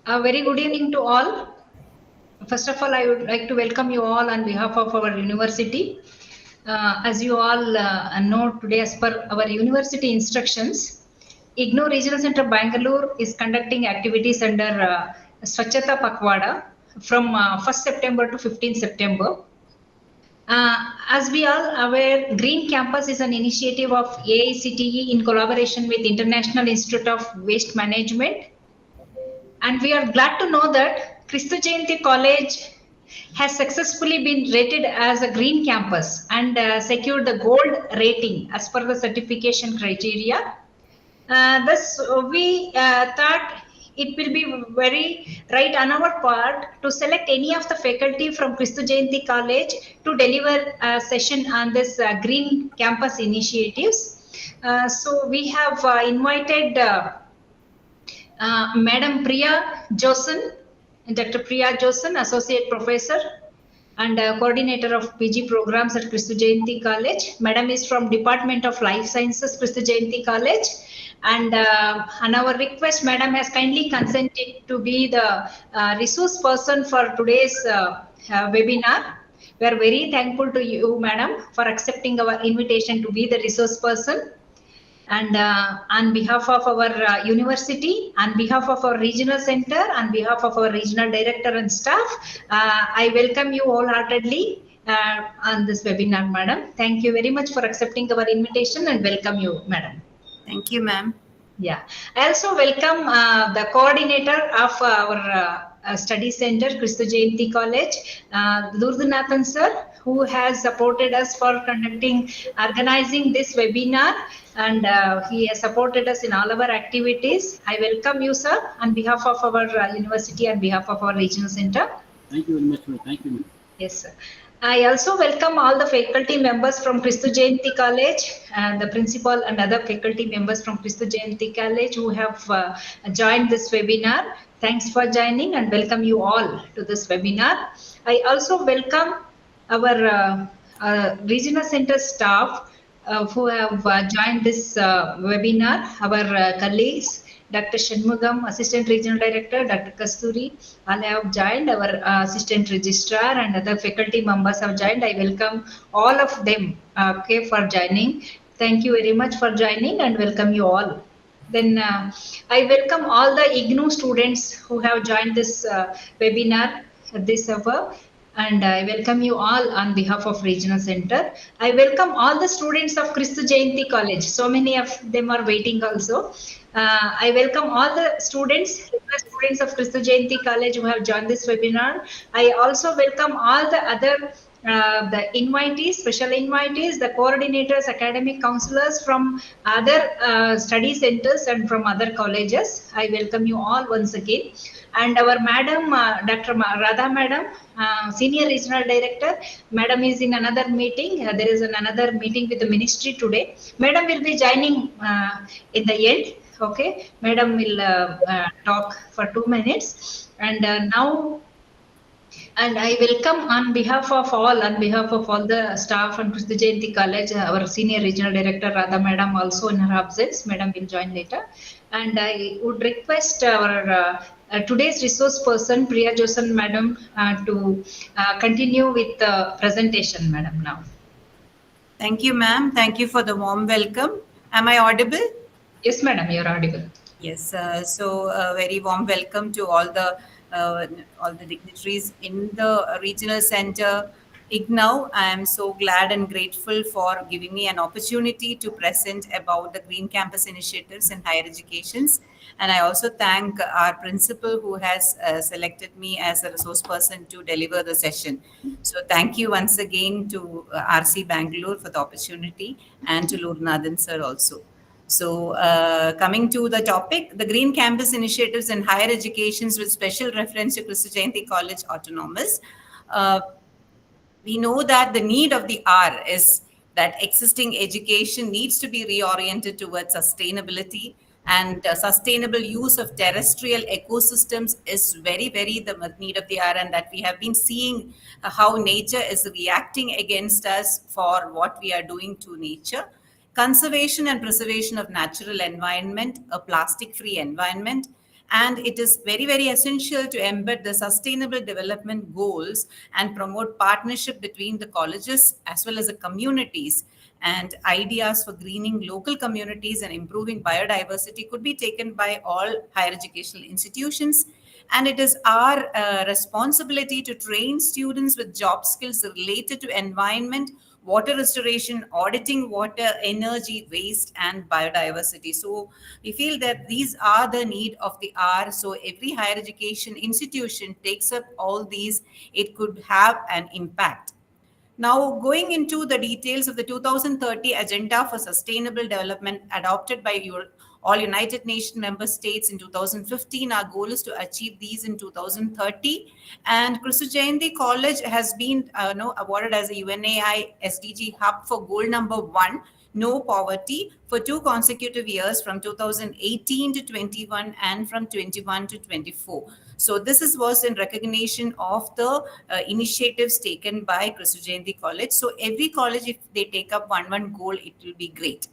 A very good evening to all. First of all, I would like to welcome you all on behalf of our university. As you all know, today, as per our university instructions, IGNOU Regional Center Bangalore is conducting activities under Swachhata Pakhwada from 1st September to 15th September. As we all aware, Green Campus is an initiative of AICTE in collaboration with International Institute of Waste Management. And we are glad to know that Kristu Jayanti College has successfully been rated as a green campus and secured the gold rating as per the certification criteria. Thus, we thought it will be very right on our part to select any of the faculty from Kristu Jayanti College to deliver a session on this green campus initiatives. So we have invited Madam Priya Josen, Dr. Priya Josen, Associate Professor and Coordinator of PG Programs at Kristu Jayanti College. Madam is from Department of Life Sciences, Kristu Jayanti College. And on our request, Madam has kindly consented to be the resource person for today's webinar. We are very thankful to you, Madam, for accepting our invitation to be the resource person. And on behalf of our university, on behalf of our regional center, on behalf of our regional director and staff, I welcome you wholeheartedly on this webinar, Madam. Thank you very much for accepting our invitation and welcome you, Madam. Thank you, ma'am. Yeah, I also welcome the coordinator of our study center, Kristu Jayanti College, Lourdenathan sir, who has supported us for organizing this webinar, and he has supported us in all of our activities. I welcome you, sir, on behalf of our university, on behalf of our regional center. Thank you very much, ma'am. Thank you, ma'am. Yes, sir. I also welcome all the faculty members from Kristu Jayanti College and the principal and other faculty members from Kristu Jayanti College who have joined this webinar. Thanks for joining and welcome you all to this webinar. I also welcome our regional center staff who have joined this webinar, our colleagues, Dr. Shanmugam, Assistant Regional Director, Dr. Kasturi, all have joined, our Assistant Registrar and other faculty members have joined. I welcome all of them for joining. Thank you very much for joining and welcome you all. Then I welcome all the IGNOU students who have joined this webinar this hour. And I welcome you all on behalf of Regional Center. I welcome all the students of Kristu Jayanti College. So many of them are waiting also. I welcome all the students of Kristu Jayanti College who have joined this webinar. I also welcome all the other the invitees, special invitees, the coordinators, academic counselors from other study centers and from other colleges. I welcome you all once again. And our madam, Dr. Radha madam, Senior Regional Director, madam is in another meeting. There is another meeting with the ministry today. Madam will be joining in the end. Okay, madam will talk for 2 minutes. And now, and I welcome on behalf of all the staff and Kristu Jayanti College, our Senior Regional Director Radha madam also in her absence. Madam will join later. And I would request our today's resource person, Priya Josen madam, to continue with the presentation, madam, now. Thank you, ma'am. Thank you for the warm welcome. Am I audible? Yes, madam, you're audible. Yes. So a very warm welcome to all the dignitaries in the regional center, IGNOU. I am so glad and grateful for giving me an opportunity to present about the Green Campus initiatives in higher educations. And I also thank our principal who has selected me as a resource person to deliver the session. So thank you once again to RC Bangalore for the opportunity and to Lourdenathan sir also. So coming to the topic, the Green Campus initiatives in higher educations with special reference to Kristu Jayanti College Autonomous. We know that the need of the hour is that existing education needs to be reoriented towards sustainability, and sustainable use of terrestrial ecosystems is very, very the need of the hour, and that we have been seeing how nature is reacting against us for what we are doing to nature. Conservation and preservation of natural environment, a plastic-free environment, And it is very, very essential to embed the sustainable development goals and promote partnership between the colleges as well as the communities. And ideas for greening local communities and improving biodiversity could be taken by all higher educational institutions. And it is our responsibility to train students with job skills related to environment, water restoration, auditing water, energy, waste, and biodiversity. So we feel that these are the need of the hour. So every higher education institution takes up all these, it could have an impact. Now, going into the details of the 2030 Agenda for Sustainable Development adopted by all United Nations member states in 2015, our goal is to achieve these in 2030. And Kristu Jayanti College has been awarded as a UNAI SDG hub for goal number 1, no poverty, for 2 consecutive years from 2018 to 21 and from 21 to 24. So this was in recognition of the initiatives taken by Kristu Jayanti College. So every college, if they take up one goal, it will be great.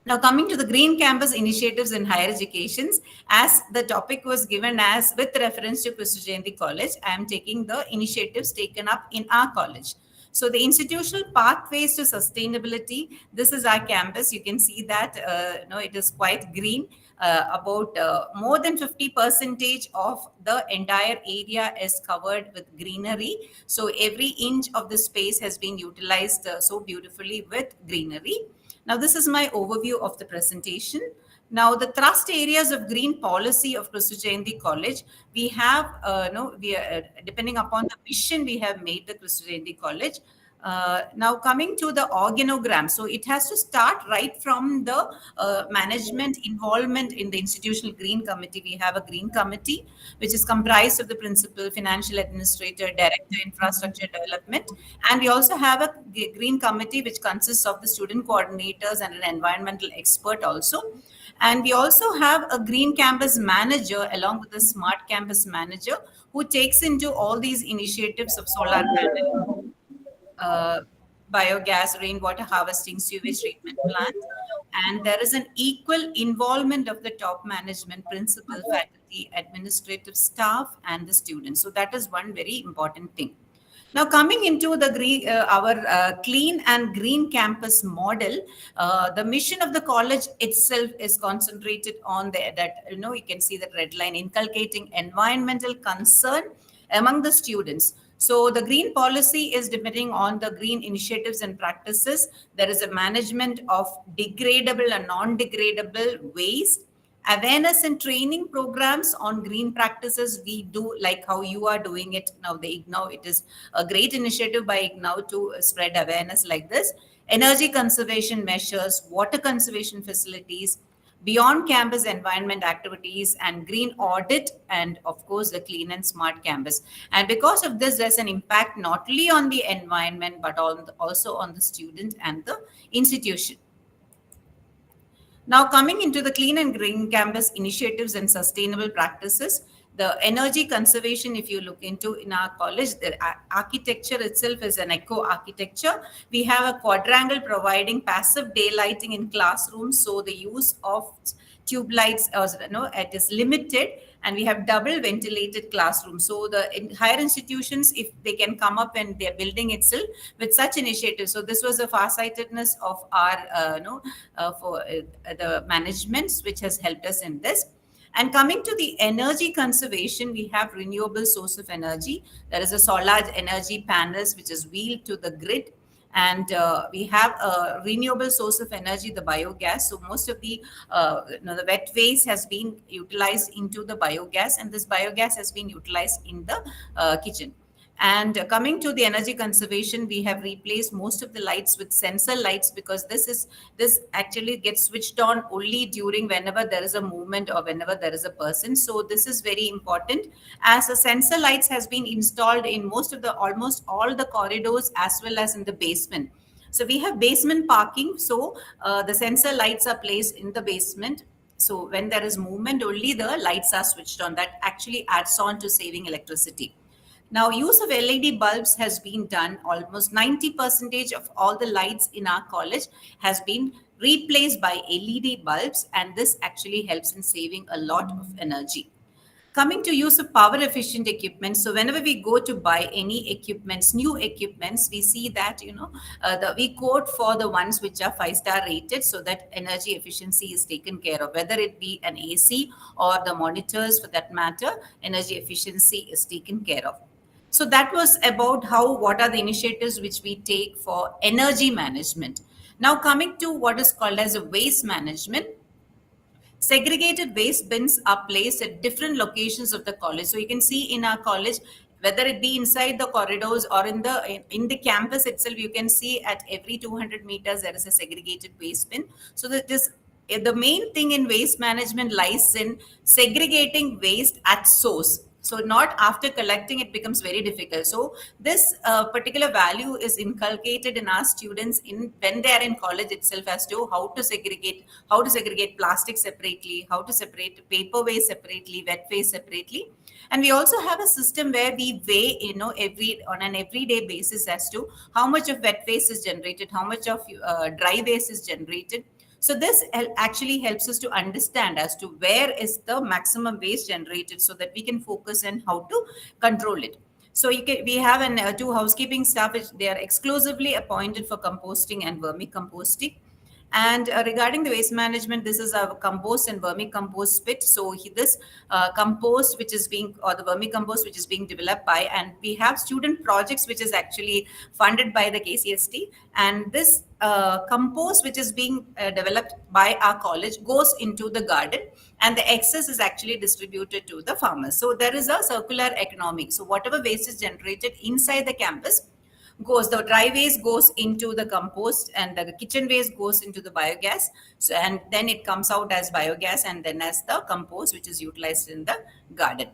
Now, coming to the Green Campus initiatives in higher educations, as the topic was given as with reference to Kristu Jayanti College, I am taking the initiatives taken up in our college. So the institutional pathways to sustainability, this is our campus. You can see that it is quite green. About more than 50% of the entire area is covered with greenery. So every inch of the space has been utilized so beautifully with greenery. Now, this is my overview of the presentation. Now, the thrust areas of green policy of Kristu Jayanti College, we have, depending upon the mission, we have made the Kristu Jayanti College. Now, coming to the organogram, so it has to start right from the management involvement in the institutional green committee. We have a green committee, which is comprised of the principal, financial administrator, director, infrastructure development. And we also have a green committee, which consists of the student coordinators and an environmental expert also. And we also have a green campus manager along with a smart campus manager who takes into all these initiatives of solar panel, biogas, rainwater harvesting, sewage treatment plant. And there is an equal involvement of the top management, principal, faculty, administrative staff, and the students. So that is one very important thing. Now, coming into the our clean and green campus model, the mission of the college itself is concentrated on you can see that red line, inculcating environmental concern among the students. So the green policy is depending on the green initiatives and practices. There is a management of degradable and non-degradable waste, awareness and training programs on green practices. We do like how you are doing it now. The IGNOU, it is a great initiative by IGNOU to spread awareness like this. Energy conservation measures, water conservation facilities, beyond campus environment activities, and green audit, and of course the clean and smart campus. And because of this, there's an impact not only on the environment but also on the student and the institution. Now, coming into the clean and green campus initiatives and sustainable practices, the energy conservation, if you look into in our college, the architecture itself is an eco architecture. We have a quadrangle providing passive daylighting in classrooms. So the use of tube lights, it is limited, and we have double ventilated classrooms. So the higher institutions, if they can come up and their building itself with such initiatives. So this was a farsightedness of our, for the managements, which has helped us in this. And coming to the energy conservation, we have renewable source of energy. There is a solar energy panels, which is wheeled to the grid. And we have a renewable source of energy, the biogas. So most of the wet waste has been utilized into the biogas, and this biogas has been utilized in the kitchen. And coming to the energy conservation, we have replaced most of the lights with sensor lights, because this actually gets switched on only during whenever there is a movement or whenever there is a person. So this is very important, as the sensor lights has been installed in almost all the corridors as well as in the basement. So we have basement parking. So the sensor lights are placed in the basement. So when there is movement, only the lights are switched on. That actually adds on to saving electricity. Now, use of LED bulbs has been done. Almost 90% of all the lights in our college has been replaced by LED bulbs, and this actually helps in saving a lot of energy. Coming to use of power efficient equipment, so whenever we go to buy any equipments, new equipments, we see that we quote for the ones which are 5-star rated, so that energy efficiency is taken care of, whether it be an AC or the monitors for that matter, energy efficiency is taken care of. So that was about what are the initiatives which we take for energy management. Now coming to what is called as a waste management. Segregated waste bins are placed at different locations of the college. So you can see in our college, whether it be inside the corridors or in the campus itself, you can see at every 200 meters there is a segregated waste bin. So that is the main thing in waste management lies in segregating waste at source. So not after collecting, it becomes very difficult. So this particular value is inculcated in our students when they are in college itself, as to how to segregate plastic separately, how to separate paper waste separately, wet waste separately. And we also have a system where we weigh, on an everyday basis as to how much of wet waste is generated, how much of dry waste is generated. So this actually helps us to understand as to where is the maximum waste generated, so that we can focus on how to control it. So we have two housekeeping staff, which they are exclusively appointed for composting and vermicomposting. And regarding the waste management, this is a compost and vermicompost pit. So this compost, which is or the vermicompost, which is being developed by, and we have student projects, which is actually funded by the KCST. And this compost, which is being developed by our college, goes into the garden, and the excess is actually distributed to the farmers. So there is a circular economy. So whatever waste is generated inside the campus the dry waste goes into the compost, and the kitchen waste goes into the biogas. So, and then it comes out as biogas and then as the compost, which is utilized in the garden.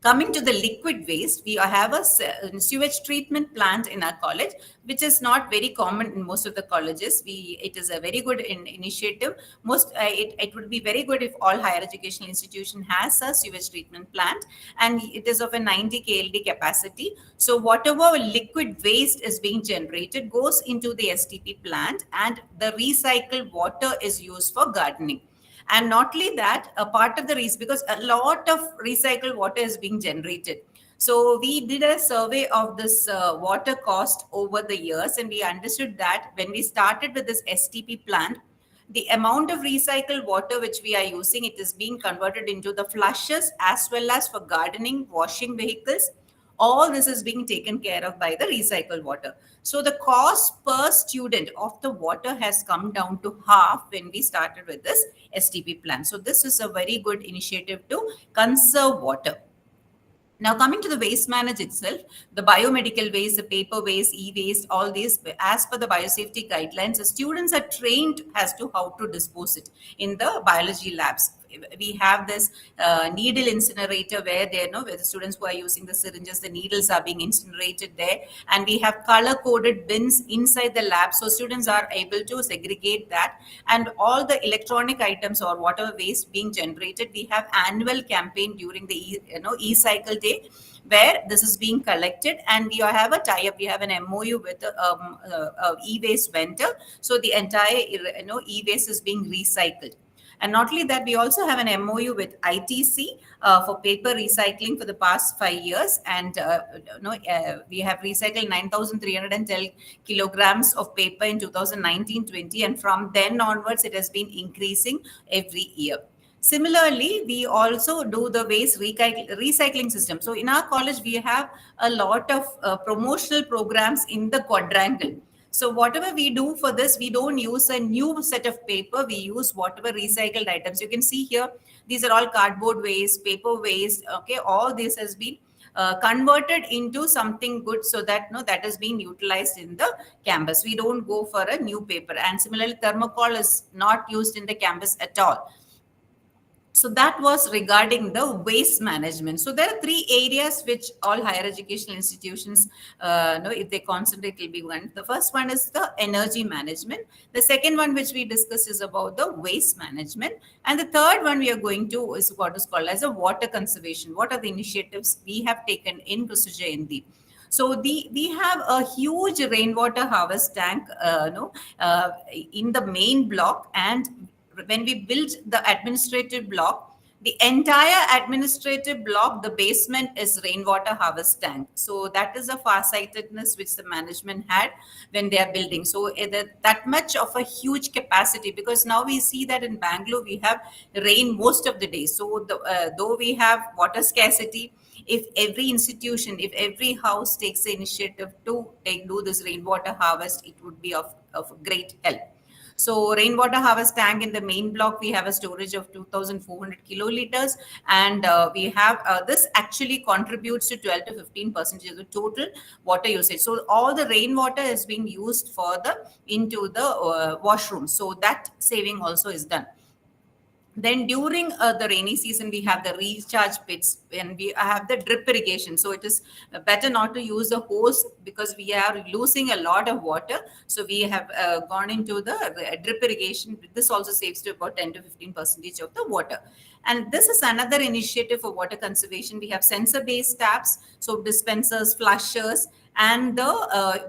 Coming to the liquid waste, we have a sewage treatment plant in our college, which is not very common in most of the colleges. It is a very good initiative. It would be very good if all higher educational institution has a sewage treatment plant, and it is of a 90 KLD capacity. So whatever liquid waste is being generated goes into the STP plant, and the recycled water is used for gardening. And not only that, a part of the reason, because a lot of recycled water is being generated. So we did a survey of this water cost over the years, and we understood that when we started with this STP plant, the amount of recycled water which we are using, it is being converted into the flushes as well as for gardening, washing vehicles. All this is being taken care of by the recycled water. So the cost per student of the water has come down to half when we started with this STP plan. So this is a very good initiative to conserve water. Now, coming to the waste management itself, the biomedical waste, the paper waste, e-waste, all these, as per the biosafety guidelines, the students are trained as to how to dispose it in the biology labs. We have this needle incinerator where where the students who are using the syringes, the needles are being incinerated there. And we have color-coded bins inside the lab. So students are able to segregate that. And all the electronic items or whatever waste being generated, we have annual campaign during the e-cycle day, where this is being collected, and we have a tie-up. We have an MOU with e-waste vendor. So the entire e-waste is being recycled. And not only that, we also have an MOU with ITC for paper recycling for the past 5 years. And we have recycled 9,310 kilograms of paper in 2019-20. And from then onwards, it has been increasing every year. Similarly, we also do the waste recycling system. So in our college, we have a lot of promotional programs in the quadrangle. So whatever we do for this, we don't use a new set of paper. We use whatever recycled items. You can see here, these are all cardboard waste, paper waste. Okay, all this has been converted into something good, so that that has been utilized in the campus. We don't go for a new paper. And similarly, thermocol is not used in the campus at all. So that was regarding the waste management. So there are 3 areas which all higher educational institutions if they concentrate, will be one. The first one is the energy management. The second one which we discussed is about the waste management. And the third one we are going to is what is called as a water conservation. What are the initiatives we have taken in Christu Jayanti? So we have a huge rainwater harvest tank, in the main block. And when we built the administrative block, the entire administrative block, the basement is rainwater harvest tank. So that is a farsightedness which the management had when they are building. So that much of a huge capacity, because now we see that in Bangalore we have rain most of the day. So though we have water scarcity, if every institution, if every house takes the initiative to do this rainwater harvest, it would be of great help. So rainwater harvest tank in the main block, we have a storage of 2,400 kiloliters, and we have this actually contributes to 12 to 15% of the total water usage. So all the rainwater is being used for into the washroom. So that saving also is done. Then during the rainy season, we have the recharge pits and we have the drip irrigation. So it is better not to use a hose because we are losing a lot of water. So we have gone into the drip irrigation. This also saves to about 10 to 15% of the water. And this is another initiative for water conservation. We have sensor-based taps, so dispensers, flushers, and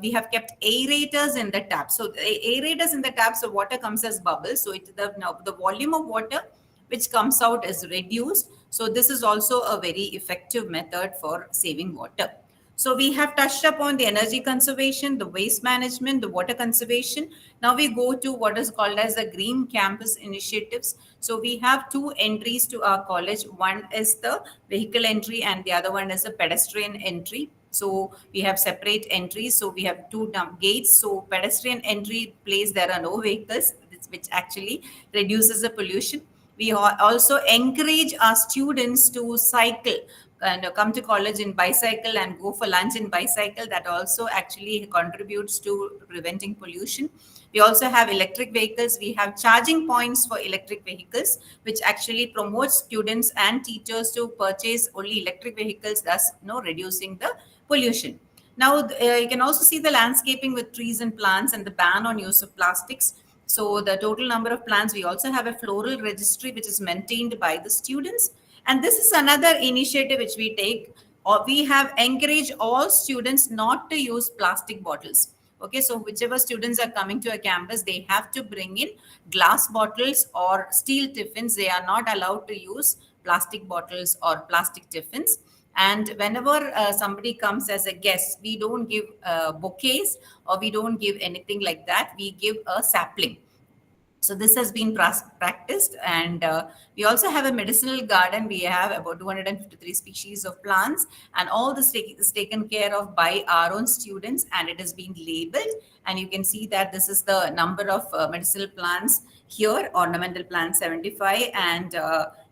we have kept aerators in the tap. So the aerators in the tap, so water comes as bubbles. So the volume of water which comes out is reduced. So this is also a very effective method for saving water. So we have touched upon the energy conservation, the waste management, the water conservation. Now we go to what is called as the green campus initiatives. So we have two entries to our college. One is the vehicle entry and the other one is the pedestrian entry. So we have separate entries. So we have two gates. So pedestrian entry place, there are no vehicles, which actually reduces the pollution. We also encourage our students to cycle and come to college in bicycle and go for lunch in bicycle. That also actually contributes to preventing pollution. We also have electric vehicles. We have charging points for electric vehicles, which actually promotes students and teachers to purchase only electric vehicles, thus reducing the pollution. Now, you can also see the landscaping with trees and plants and the ban on use of plastics. So the total number of plants, we also have a floral registry, which is maintained by the students. And this is another initiative which we take. We have encouraged all students not to use plastic bottles. Okay, so whichever students are coming to a campus, they have to bring in glass bottles or steel tiffins. They are not allowed to use plastic bottles or plastic tiffins. And whenever somebody comes as a guest, we don't give bouquets or we don't give anything like that. We give a sapling. So this has been practiced. And we also have a medicinal garden. We have about 253 species of plants, and all this is taken care of by our own students, and it has been labeled. And you can see that this is the number of medicinal plants here, ornamental plants 75. And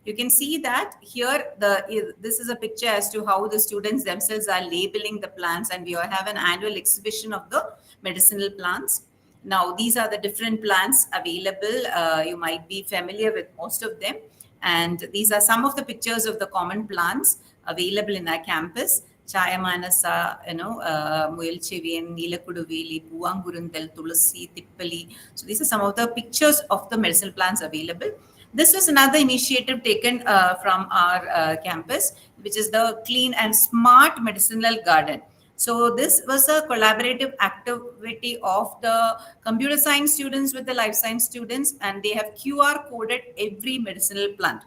you can see that here, this is a picture as to how the students themselves are labeling the plants, and we have an annual exhibition of the medicinal plants. Now, these are the different plants available. You might be familiar with most of them. And these are some of the pictures of the common plants available in our campus. Chayamanasa, Muyalchevian, Neelakuduveli, Puangurundal, Tulasi, Tippali. So these are some of the pictures of the medicinal plants available. This is another initiative taken from our campus, which is the Clean and Smart Medicinal Garden. So this was a collaborative activity of the computer science students with the life science students, and they have QR coded every medicinal plant.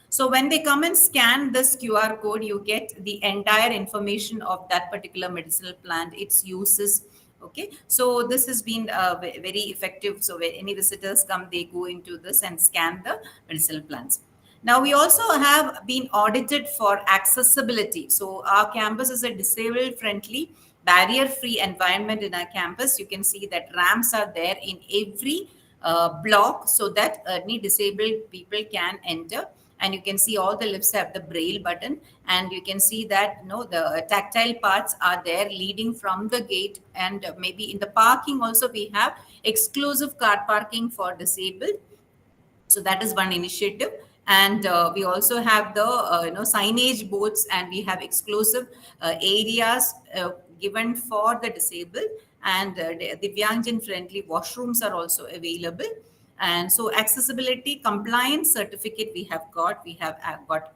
So when they come and scan this QR code, you get the entire information of that particular medicinal plant, its uses. Okay, so this has been very effective. So when any visitors come, they go into this and scan the medicinal plants. Now, we also have been audited for accessibility. So our campus is a disabled-friendly, barrier-free environment in our campus. You can see that ramps are there in every block so that any disabled people can enter. And you can see all the lifts have the braille button, and you can see that the tactile parts are there leading from the gate. And maybe in the parking also we have exclusive car parking for disabled. So that is one initiative. And we also have the signage boards, and we have exclusive areas given for the disabled, and the Divyangjan friendly washrooms are also available. And so accessibility compliance certificate we have got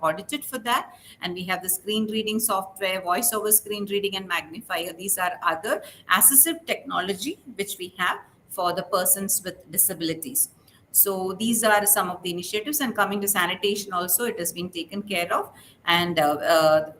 audited for that. And we have the screen reading software, voice over screen reading and magnifier. These are other assistive technology which we have for the persons with disabilities. So these are some of the initiatives. And coming to sanitation also, it has been taken care of. And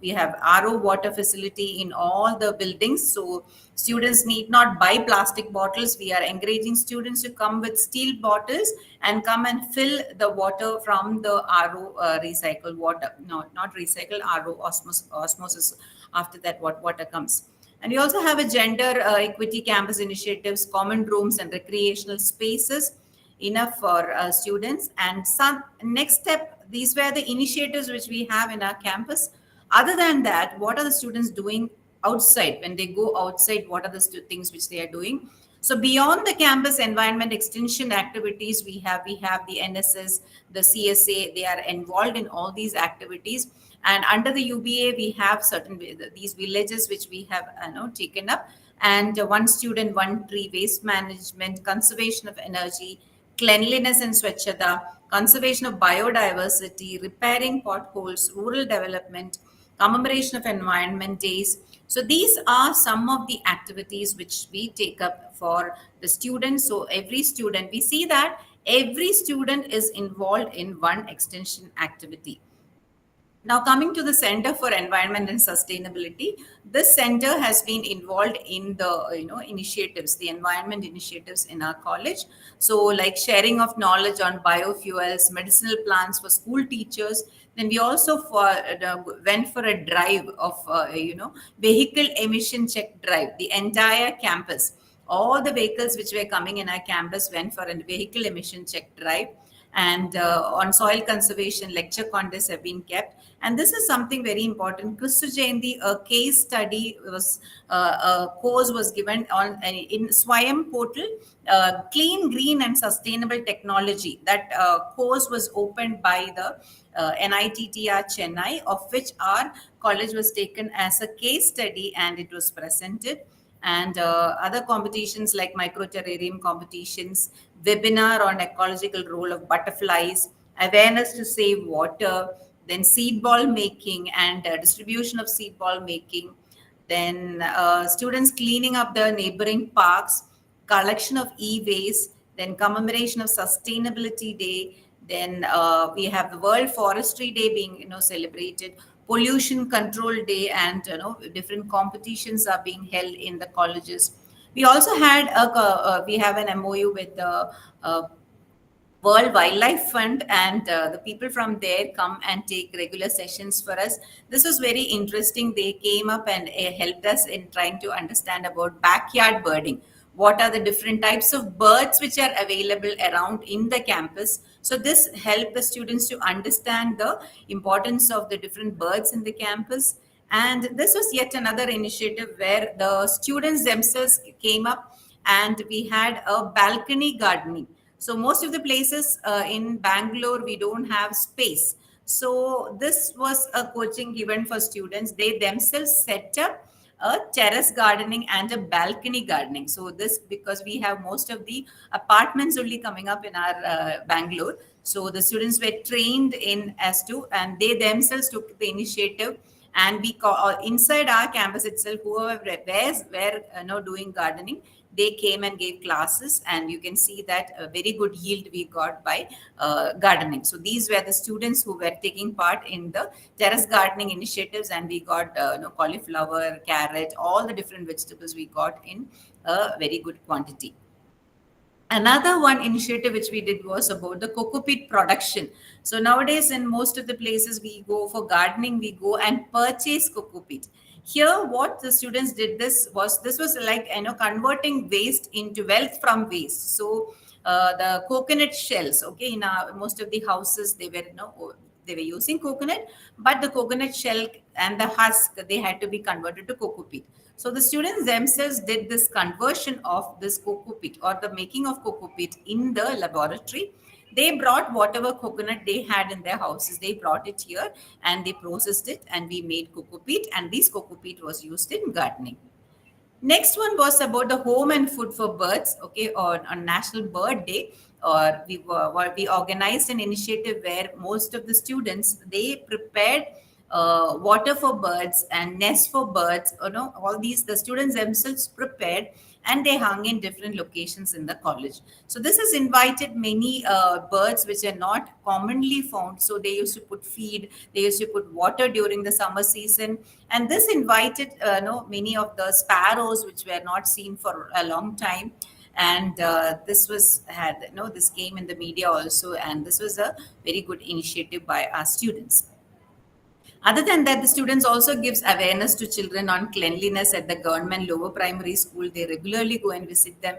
we have RO water facility in all the buildings. So students need not buy plastic bottles. We are encouraging students to come with steel bottles and come and fill the water from the RO recycled water. No, not recycle, RO osmosis. After that, what water comes. And we also have a gender equity campus initiatives, common rooms and recreational spaces enough for students. And some next step, these were the initiatives which we have in our campus. Other than that, what are the students doing outside? When they go outside, what are the things which they are doing? So beyond the campus environment extension activities, we have the NSS, the CSA. They are involved in all these activities. And under the UBA, we have certain these villages which we have taken up. And one student, one tree, waste management, conservation of energy, cleanliness and swachhata, conservation of biodiversity, repairing potholes, rural development, commemoration of environment days. So these are some of the activities which we take up for the students. So every student, we see that every student is involved in one extension activity. Now, coming to the Center for Environment and Sustainability, this center has been involved in the initiatives, the environment initiatives in our college. So, like sharing of knowledge on biofuels, medicinal plants for school teachers. Then we also went for a drive of vehicle emission check drive, the entire campus. All the vehicles which were coming in our campus went for a vehicle emission check drive. And on soil conservation, lecture contests have been kept. And this is something very important. Kristu Jayanti, a case study was a course was given on in Swayam portal, clean, green, and sustainable technology. That course was opened by the NITTR Chennai, of which our college was taken as a case study, and it was presented. And other competitions like microterrarium competitions, webinar on ecological role of butterflies, awareness to save water, then seed ball making and distribution of seed ball making, then students cleaning up the neighboring parks, collection of e-waste, then commemoration of Sustainability Day, then we have the World Forestry Day being celebrated, pollution control day, and different competitions are being held in the colleges. We also had we have an MOU with the World Wildlife Fund, and the people from there come and take regular sessions for us. This was very interesting. They came up and helped us in trying to understand about backyard birding. What are the different types of birds which are available around in the campus? So this helped the students to understand the importance of the different birds in the campus. And this was yet another initiative where the students themselves came up, and we had a balcony gardening. So most of the places in Bangalore, we don't have space. So this was a coaching given for students. They themselves set up a terrace gardening and a balcony gardening. So this, because we have most of the apartments only coming up in our Bangalore. So the students were trained in as to, and they themselves took the initiative. And we inside our campus itself, whoever were doing gardening, they came and gave classes, and you can see that a very good yield we got by gardening. So these were the students who were taking part in the terrace gardening initiatives, and we got cauliflower, carrot, all the different vegetables we got in a very good quantity. Another one initiative which we did was about the coco peat production. So nowadays, in most of the places we go for gardening, we go and purchase coco peat. Here, what the students did this was like converting waste into wealth from waste. So the coconut shells, okay, in most of the houses they were using coconut, but the coconut shell and the husk, they had to be converted to coco peat. So the students themselves did this conversion of this coco peat, or the making of coco peat, in the laboratory. They brought whatever coconut they had in their houses, they brought it here and they processed it, and we made coco peat, and this coco peat was used in gardening. Next one was about the home and food for birds. Okay, on National Bird Day, or we organized an initiative where most of the students, they prepared water for birds and nests for birds. You know, all these the students themselves prepared, and they hung in different locations in the college. So this has invited many birds which are not commonly found. So they used to put feed, they used to put water during the summer season, and this invited many of the sparrows which were not seen for a long time. And this was had this came in the media also, and this was a very good initiative by our students. Other than that, the students also gives awareness to children on cleanliness at the government lower primary school. They regularly go and visit them.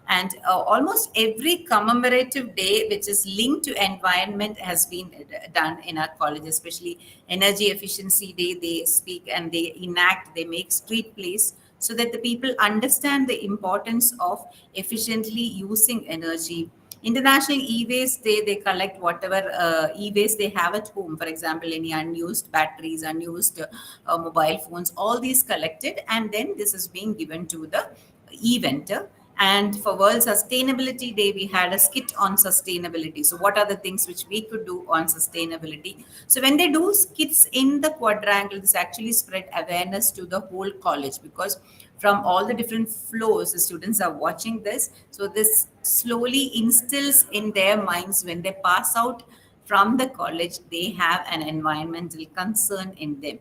And almost every commemorative day which is linked to environment has been done in our college, especially energy efficiency day. They speak and they enact, they make street plays so that the people understand the importance of efficiently using energy. International e-waste day, they collect whatever e-waste they have at home. For example, any unused batteries, unused mobile phones, all these collected, and then this is being given to the e-vendor. And for World Sustainability Day, we had a skit on sustainability. So, what are the things which we could do on sustainability? So, when they do skits in the quadrangle, this actually spread awareness to the whole college, because from all the different floors, the students are watching this. So, this slowly instills in their minds when they pass out from the college, they have an environmental concern in them.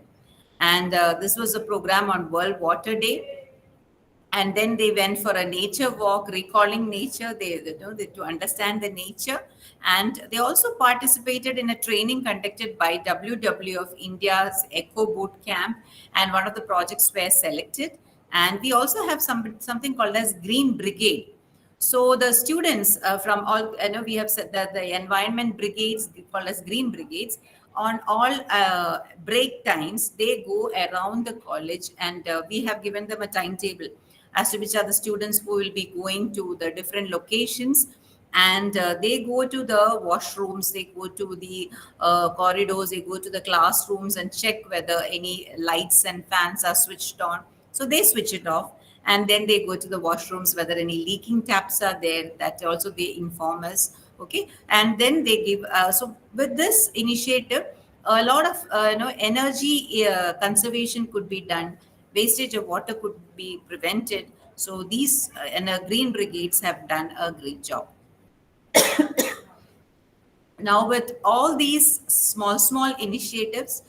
And this was a program on World Water Day, and then they went for a nature walk, recalling nature. To understand the nature, and they also participated in a training conducted by WW of India's Eco Boot Camp, and one of the projects were selected. And we also have something called as Green Brigade. So the students from all, we have said that the environment brigades, called as green brigades, on all break times, they go around the college, and we have given them a timetable as to which are the students who will be going to the different locations. And they go to the washrooms, they go to the corridors, they go to the classrooms and check whether any lights and fans are switched on. So they switch it off, and then they go to the washrooms whether any leaking taps are there, that also they inform us. Okay, and then they give so with this initiative, a lot of energy conservation could be done, wastage of water could be prevented. So these green brigades have done a great job. Now with all these small initiatives,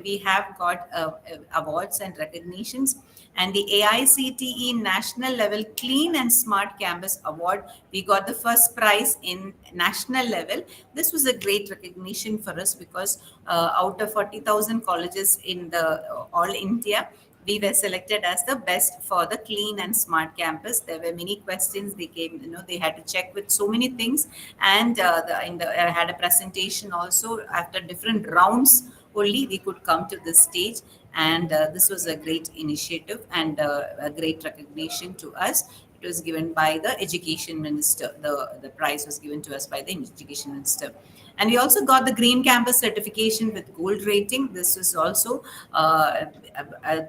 we have got awards and recognitions. And the AICTE national level clean and smart campus award, we got the first prize in national level. This was a great recognition for us, because out of 40,000 colleges in the all India, we were selected as the best for the clean and smart campus. There were many questions. They came, they had to check with so many things, and I had a presentation also. After different rounds, only we could come to this stage, and this was a great initiative and a great recognition to us. It was given by the education minister. The prize was given to us by the education minister. And we also got the Green Campus certification with gold rating. This was also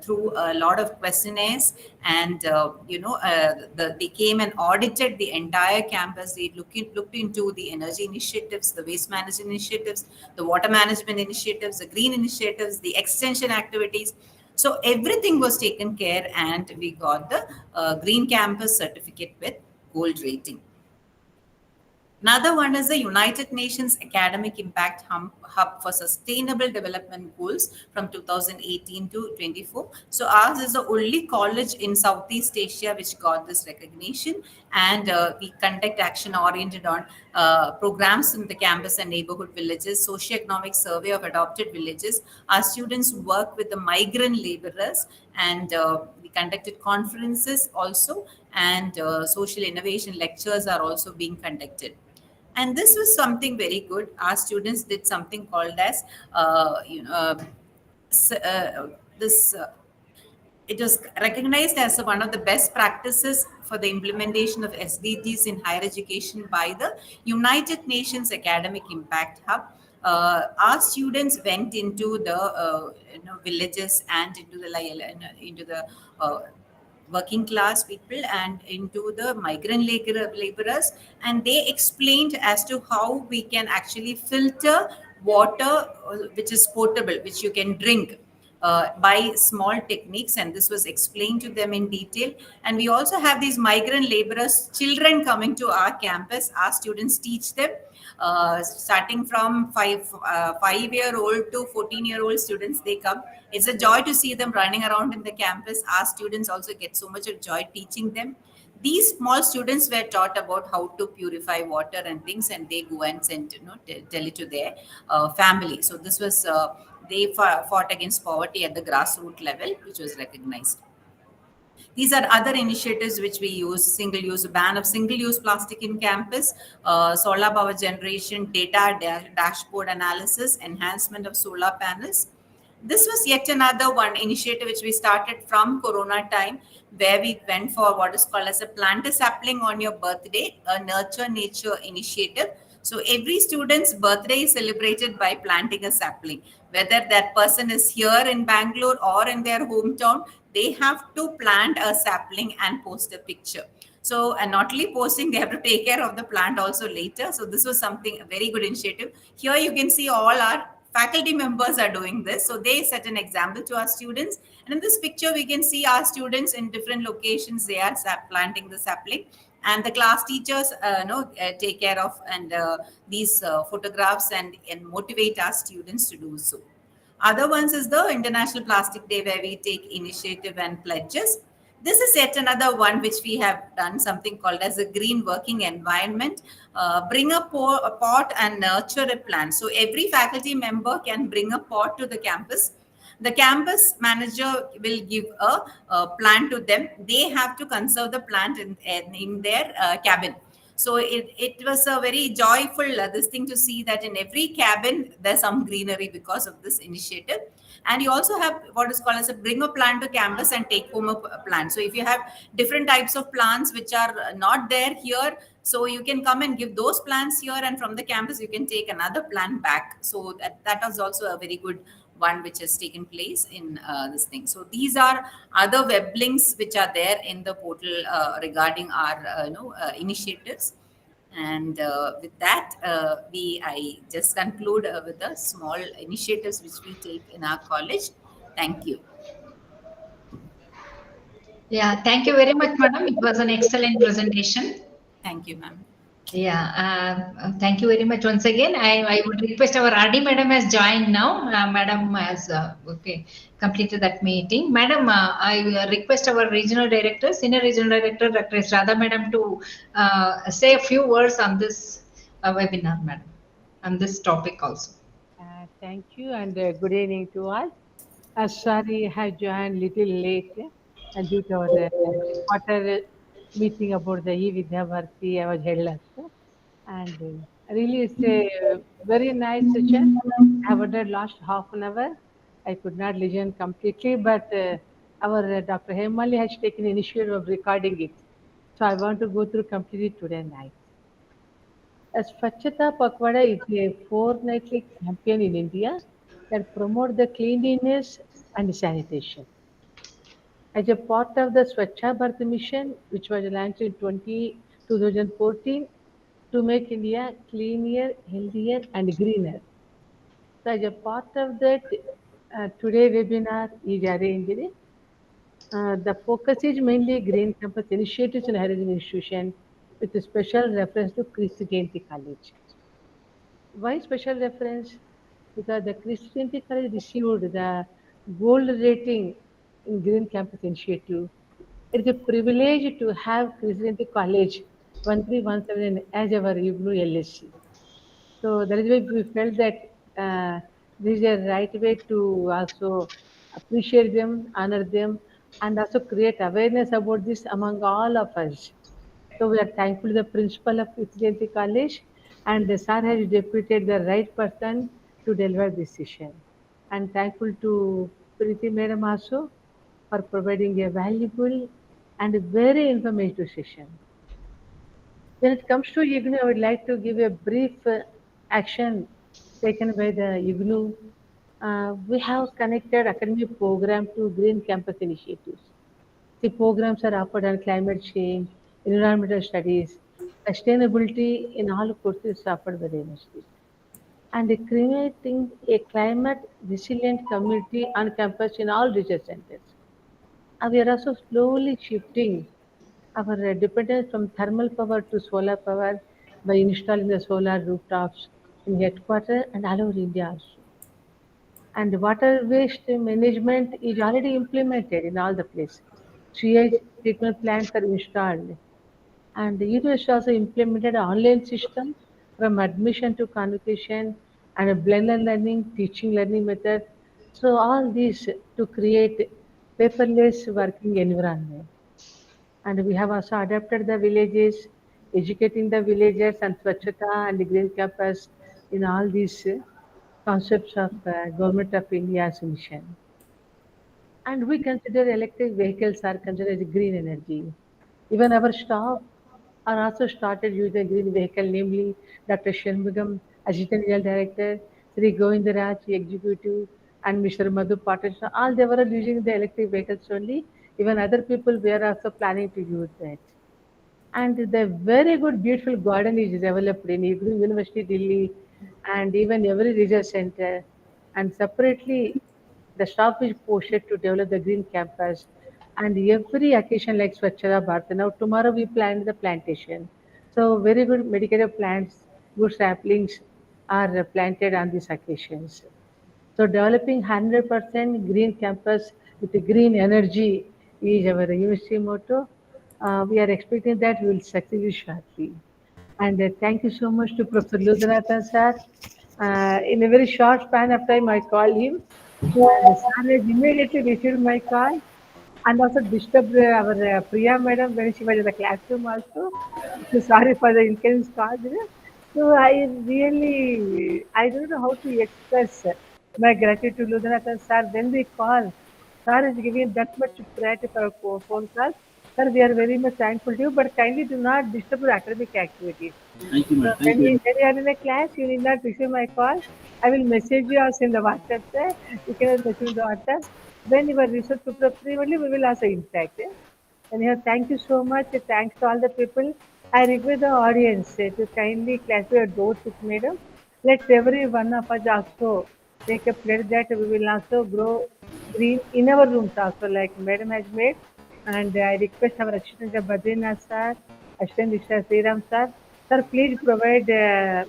through a lot of questionnaires, and they came and audited the entire campus. They looked into the energy initiatives, the waste management initiatives, the water management initiatives, the green initiatives, the extension activities. So everything was taken care, and we got the Green Campus certificate with gold rating. Another one is the United Nations Academic Impact Hub for Sustainable Development Goals from 2018 to 24. So ours is the only college in Southeast Asia which got this recognition, and we conduct action oriented on programs in the campus and neighborhood villages, socioeconomic survey of adopted villages. Our students work with the migrant laborers, and we conducted conferences also, and social innovation lectures are also being conducted. And this was something very good. Our students did something called as this it was recognized as one of the best practices for the implementation of SDGs in higher education by the United Nations Academic Impact Hub. our students went into the villages and into the uh, working class people and into the migrant laborers, and they explained as to how we can actually filter water which is potable, which you can drink by small techniques, and this was explained to them in detail. And we also have these migrant laborers children coming to our campus. Our students teach them starting from 5-year-old to 14-year-old students. They come. It's a joy to see them running around in the campus. Our students also get so much of joy teaching them. These small students were taught about how to purify water and things, and they go and send, tell it to their family. So this was they fought against poverty at the grassroots level, which was recognized. These are other initiatives which we use: single-use ban of single-use plastic in campus, solar power generation, data dashboard analysis, enhancement of solar panels. This was yet another one initiative which we started from Corona time, where we went for what is called as a plant a sapling on your birthday, a nurture nature initiative. So every student's birthday is celebrated by planting a sapling. Whether that person is here in Bangalore or in their hometown, they have to plant a sapling and post a picture. So, and not only posting, they have to take care of the plant also later. So this was something, a very good initiative. Here you can see all our faculty members are doing this. So they set an example to our students. And in this picture, we can see our students in different locations. They are planting the sapling. And the class teachers take care of and these photographs and motivate our students to do so. Other ones is the International Plastic Day, where we take initiative and pledges. This is yet another one which we have done, something called as a green working environment. Bring a pot and nurture a plant. So every faculty member can bring a pot to the campus. The campus manager will give a plant to them. They have to conserve the plant in their cabin. So it was a very joyful this thing to see that in every cabin there's some greenery because of this initiative. And you also have what is called as a bring a plant to campus and take home a plant. So if you have different types of plants which are not there here, so you can come and give those plants here, and from the campus you can take another plant back. So that was also a very good one which has taken place in this thing. So these are other web links which are there in the portal regarding our initiatives. And with that, I just conclude with the small initiatives which we take in our college. Thank you. Yeah, thank you very much, madam. It was an excellent presentation. Thank you, ma'am. Yeah, thank you very much once again. I would request our RD madam has joined now. Madam has completed that meeting. Madam, I request our regional director, senior regional director, Dr. S. Radha madam, to say a few words on this webinar, madam, on this topic also. Thank you, and good evening to all. Sorry, I joined little late due to our quarter meeting about the E-Vidya Bharti. I was held up. And really, it's a very nice session. I have attended last half an hour. I could not listen completely, but our Dr. Hemali has taken initiative of recording it. So I want to go through completely today night. Swachhata Pakhwada is a fortnightly campaign in India that promotes the cleanliness and sanitation. As a part of the Swachha Bharat mission, which was launched in 2014 to make India cleaner, healthier, and greener. So, as a part of that, today webinar is arranged. The focus is mainly green campus initiatives in higher education institution with a special reference to Christ Jayanti College. Why special reference? Because the Christ Jayanti College received the gold rating in Green Campus Initiative. It is a privilege to have Christ Jayanti College 1317 as our IGNOU LSC. So that is why we felt that this is a right way to also appreciate them, honor them, and also create awareness about this among all of us. So we are thankful to the principal of Jayanti College, and the sir has deputed the right person to deliver this session. And thankful to Preeti Madam also for providing a valuable and very informative session. When it comes to IGNOU, I would like to give a brief action taken by the IGNOU. We have connected academic program to Green Campus initiatives. The programs are offered on climate change, environmental studies, sustainability in all courses offered by the university, and creating a climate resilient community on campus in all research centers. We are also slowly shifting our dependence from thermal power to solar power by installing the solar rooftops in headquarters and all over India also. And water waste management is already implemented in all the places. Sewage treatment plants are installed. And the university also implemented an online system from admission to convocation and a blended learning, teaching learning method. So all these to create paperless working environment. And we have also adapted the villages, educating the villagers and Swachhata and the Green Campus in all these concepts of Government of India's mission. And we consider electric vehicles are considered as green energy. Even our staff are also started using green vehicle, namely Dr. Shanmugam, Assistant General Director, Sri Govindaraj, Executive, and Mr. Madhu Patil. So all they were using the electric vehicles only. Even other people were also planning to use that. And the very good, beautiful garden is developed in every University Delhi and even every research center. And separately, the staff is posted to develop the green campus. And every occasion like Swachhata Bharat. Now tomorrow we plan the plantation. So very good medicated plants, good saplings are planted on these occasions. So developing 100% green campus with the green energy is our university motto. We are expecting that we will succeed shortly. And thank you so much to Professor Ludhanathan sir. In a very short span of time, I called him. And the sir has immediately received my call and also disturbed our Priya madam when she was in the classroom also. So sorry for the inconvenience caused. So I don't know how to express my gratitude to Ludhanathan sir. When we call, sir is giving that much priority for our phone call. Sir, we are very much thankful to you, but kindly do not disturb your academic activities. Thank you, So madam. Thank you. when you are in a class, you need not receive my call. I will message you also in the WhatsApp. Sir. You can message in the WhatsApp. When you are research paper free only, we will also interact. Anyhow, thank you so much. Thanks to all the people. I request the audience to kindly clarify your doubts with madam. Let every one of us also take a pledge that we will also grow green in our rooms also, like madam has made. And I request our assistant Badrinath sir, assistant Mr. Sriram sir. Sir, please provide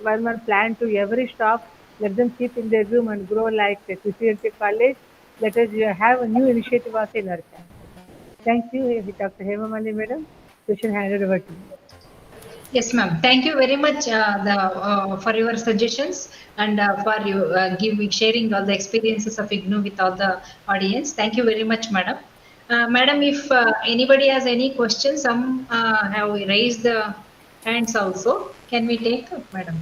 one plan to every staff. Let them keep in their room and grow like Christianity College. Let us have a new initiative also in our campus. Thank you, Dr. Hema Mali madam. Question handed over to you. Yes, ma'am. Thank you very much for your suggestions and for you sharing all the experiences of IGNOU with all the audience. Thank you very much, madam. Madam, if anybody has any questions, some have raised the hands also. Can we take, madam?